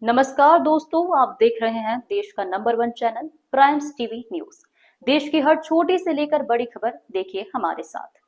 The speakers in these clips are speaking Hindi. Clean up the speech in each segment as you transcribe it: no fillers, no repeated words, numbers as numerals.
नमस्कार दोस्तों, आप देख रहे हैं देश का number 1 channel primes TV news. देश की हर छोटी से लेकर बड़ी खबर देखिए हमारे साथ।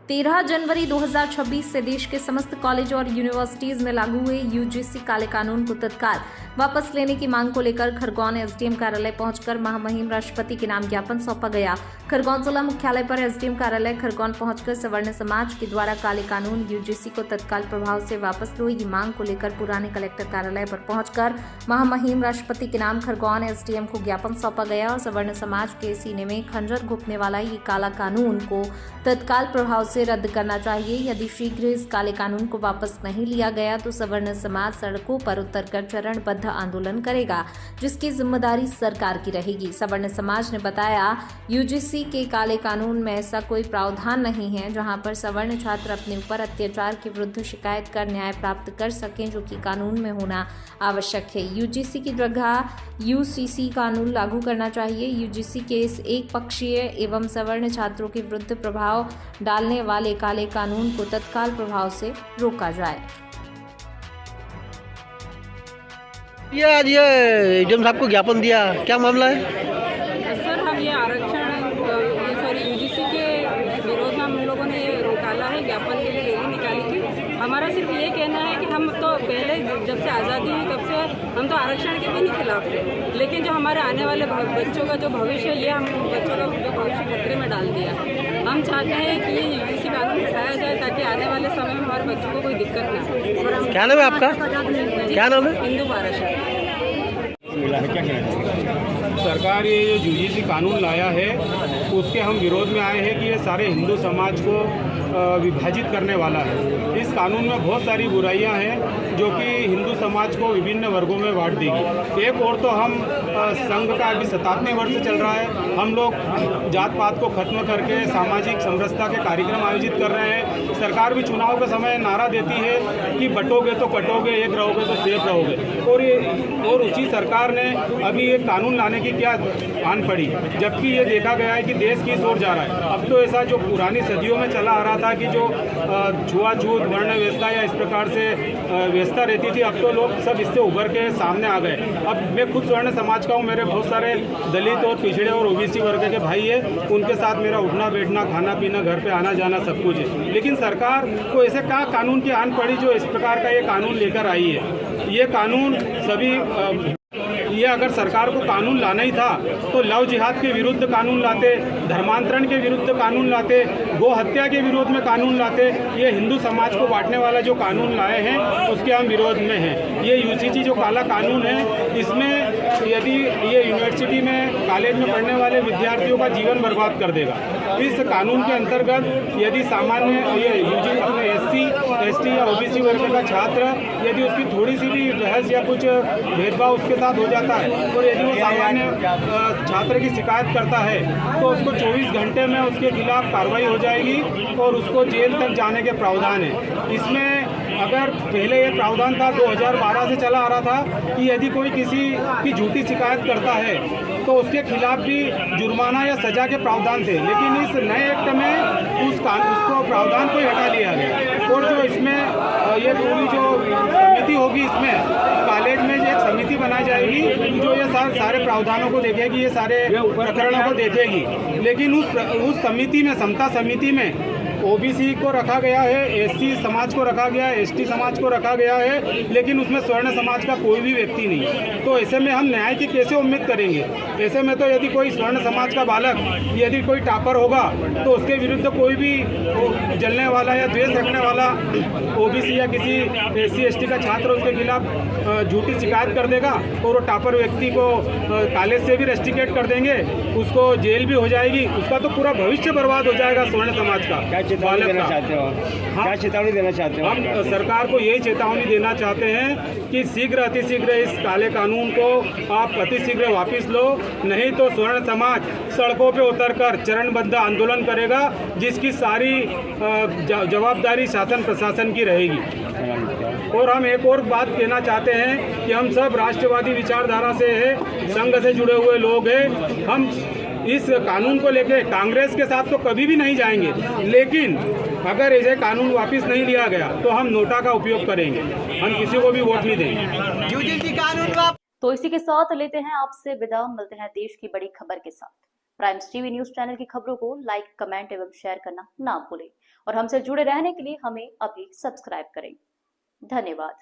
13 जनवरी 2026 से देश के समस्त कॉलेज और यूनिवर्सिटीज में लागू हुए यूजीसी काले कानून को तत्काल वापस लेने की मांग को लेकर खरगोन एसडीएम कार्यालय पहुंचकर महामहिम राष्ट्रपति के नाम ज्ञापन सौंपा गया। खरगोन जिला मुख्यालय पर एसडीएम कार्यालय खरगोन पहुंचकर सवर्ण समाज के द्वारा काले कानून यूजीसी को तत्काल प्रभाव से वापस लो ये मांग को लेकर पुराने कलेक्टर कार्यालय पर पहुंचकर महामहिम राष्ट्रपति के नाम खरगोन एसडीएम को ज्ञापन सौंपा गया और सवर्ण समाज के सीने में खंजर घुपने वाला ये काला कानून को तत्काल प्रभाव से रद्द करना चाहिए। यदि शीघ्र इस काले कानून को वापस नहीं लिया गया तो सवर्ण समाज सड़कों पर उतरकर चरणबद्ध आंदोलन करेगा, जिसकी जिम्मेदारी सरकार की रहेगी। सवर्ण समाज ने बताया, यूजीसी के काले कानून में ऐसा कोई प्रावधान नहीं है जहां पर सवर्ण छात्र अपने ऊपर अत्याचार के विरुद्ध शिकायत कर न्याय प्राप्त कर सकें, जो कि कानून में होना आवश्यक है। यूजीसी की जगह यूसीसी कानून लागू करना चाहिए। यूजीसी के इस एक पक्षीय एवं सवर्ण छात्रों के विरुद्ध प्रभाव डालने वाले काले कानून को तत्काल प्रभाव से रोका जाए। ये आज ये एसडीएम साहब को ज्ञापन दिया, क्या मामला है? सर, हम ये आरक्षण यूजीसी के विरोध में हम लोगों ने ये निकाला है, ज्ञापन के लिए रैली निकाली थी। हमारा सिर्फ ये कहना है कि हम तो पहले जब से आज़ादी हुई तब से हम तो आरक्षण के भी नहीं खिलाफ थे, लेकिन जो हमारे आने वाले बच्चों का जो भविष्य है, ये हम बच्चों का जो भविष्य खतरे में डाल दिया। हम चाहते हैं कि ये यूजीसी कानून हटाया जाए ताकि आने वाले समय में हमारे बच्चों को कोई दिक्कत ना हो। क्या नाम है आपका? क्या नाम है? हिंदू पाराशर। सरकार ये जो यूजीसी कानून लाया है उसके हम विरोध में आए हैं कि ये सारे हिंदू समाज को विभाजित करने वाला है। इस कानून में बहुत सारी बुराइयां हैं जो कि हिंदू समाज को विभिन्न वर्गों में बांट देगी। एक और तो हम संघ का अभी 57वें वर्ष चल रहा है, हम लोग जात पात को खत्म करके सामाजिक समरसता के कार्यक्रम आयोजित कर रहे हैं। सरकार भी चुनाव के समय नारा देती है कि बटोगे तो कटोगे, एक रहोगे तो सेफ रहोगे, और उसी सरकार ने अभी एक कानून लाने की क्या आन पड़ी, जबकि ये देखा गया है कि देश किस ओर जा रहा है। अब तो ऐसा जो पुरानी सदियों में चला आ रहा था कि जो छुआछूत वर्ण व्यवस्था या इस प्रकार से व्यवस्था रहती थी, अब तो लोग सब इससे उभर के सामने आ गए। अब मैं खुद स्वर्ण समाज का हूँ, मेरे बहुत सारे दलित और पिछड़े और ओबीसी वर्ग के भाई है, उनके साथ मेरा उठना बैठना, खाना पीना, घर पे आना जाना सब कुछ है। लेकिन सरकार को ऐसे क्या कानून की आन पड़ी जो इस प्रकार का ये कानून लेकर आई है। ये कानून सभी ये अगर सरकार को कानून लाना ही था तो लव जिहाद के विरुद्ध कानून लाते, धर्मांतरण के विरुद्ध कानून लाते, गो हत्या के विरोध में कानून लाते। ये हिंदू समाज को बांटने वाला जो कानून लाए हैं उसके हम विरोध में हैं। ये यूजीसी जो काला कानून है, इसमें यदि ये यूनिवर्सिटी में कॉलेज में पढ़ने वाले विद्यार्थियों का जीवन बर्बाद कर देगा। इस कानून के अंतर्गत यदि सामान्य ये यूजी अपने एससी, एसटी या ओबीसी वर्ग का छात्र यदि उसकी थोड़ी सी भी बहस या कुछ भेदभाव उसके साथ हो जाता है और यदि वो सामान्य छात्र की शिकायत करता है तो उसको 24 घंटे में उसके खिलाफ कार्रवाई हो जाएगी और उसको जेल तक जाने के प्रावधान है। इसमें अगर पहले ये प्रावधान था 2012 से चला आ रहा था कि यदि कोई किसी की झूठी शिकायत करता है तो उसके खिलाफ भी जुर्माना या सजा के प्रावधान थे, लेकिन इस नए एक्ट में उसको प्रावधान को हटा लिया गया। और जो इसमें ये पूरी जो समिति होगी, इसमें कॉलेज में एक समिति बनाई जाएगी जो ये सारे प्रावधानों को देखेगी, ये सारे प्रकरणों को देखेगी। लेकिन उस समिति में, समता समिति में ओबीसी को रखा गया है, एससी समाज को रखा गया है, एसटी समाज को रखा गया है, लेकिन उसमें स्वर्ण समाज का कोई भी व्यक्ति नहीं। तो ऐसे में हम न्याय की कैसे उम्मीद करेंगे? ऐसे में तो यदि कोई स्वर्ण समाज का बालक यदि कोई टॉपर होगा तो उसके विरुद्ध कोई भी जलने वाला या द्वेष रखने वाला ओबीसी या किसी एससी एसटी का छात्र उसके खिलाफ झूठी शिकायत कर देगा और वो टॉपर व्यक्ति को कॉलेज से भी रेस्ट्रिकेट कर देंगे, उसको जेल भी हो जाएगी, उसका तो पूरा भविष्य बर्बाद हो जाएगा स्वर्ण समाज का। चेतावनी देना चाहते हो? क्या चेतावनी देना चाहते हो? हम सरकार को यही चेतावनी देना चाहते हैं कि शीघ्र अतिशीघ्र इस काले कानून को आप अतिशीघ्र वापस लो, नहीं तो स्वर्ण समाज सड़कों पे उतरकर चरणबद्ध आंदोलन करेगा, जिसकी सारी जवाबदारी शासन प्रशासन की रहेगी। और हम एक और बात कहना चाहते हैं कि हम सब राष्ट्रवादी विचारधारा से है, संघ से जुड़े हुए लोग हैं। हम इस कानून को लेके कांग्रेस के साथ तो कभी भी नहीं जाएंगे, लेकिन अगर ऐसे कानून वापस नहीं लिया गया तो हम नोटा का उपयोग करेंगे, हम किसी को भी वोट नहीं देंगे। यूजीसी कानून वापस। तो इसी के साथ लेते हैं आपसे विदा, मिलते हैं देश की बड़ी खबर के साथ। प्राइम्स टीवी न्यूज चैनल की खबरों को लाइक, कमेंट एवं शेयर करना ना भूलें और हमसे जुड़े रहने के लिए हमें अभी सब्सक्राइब करें। धन्यवाद।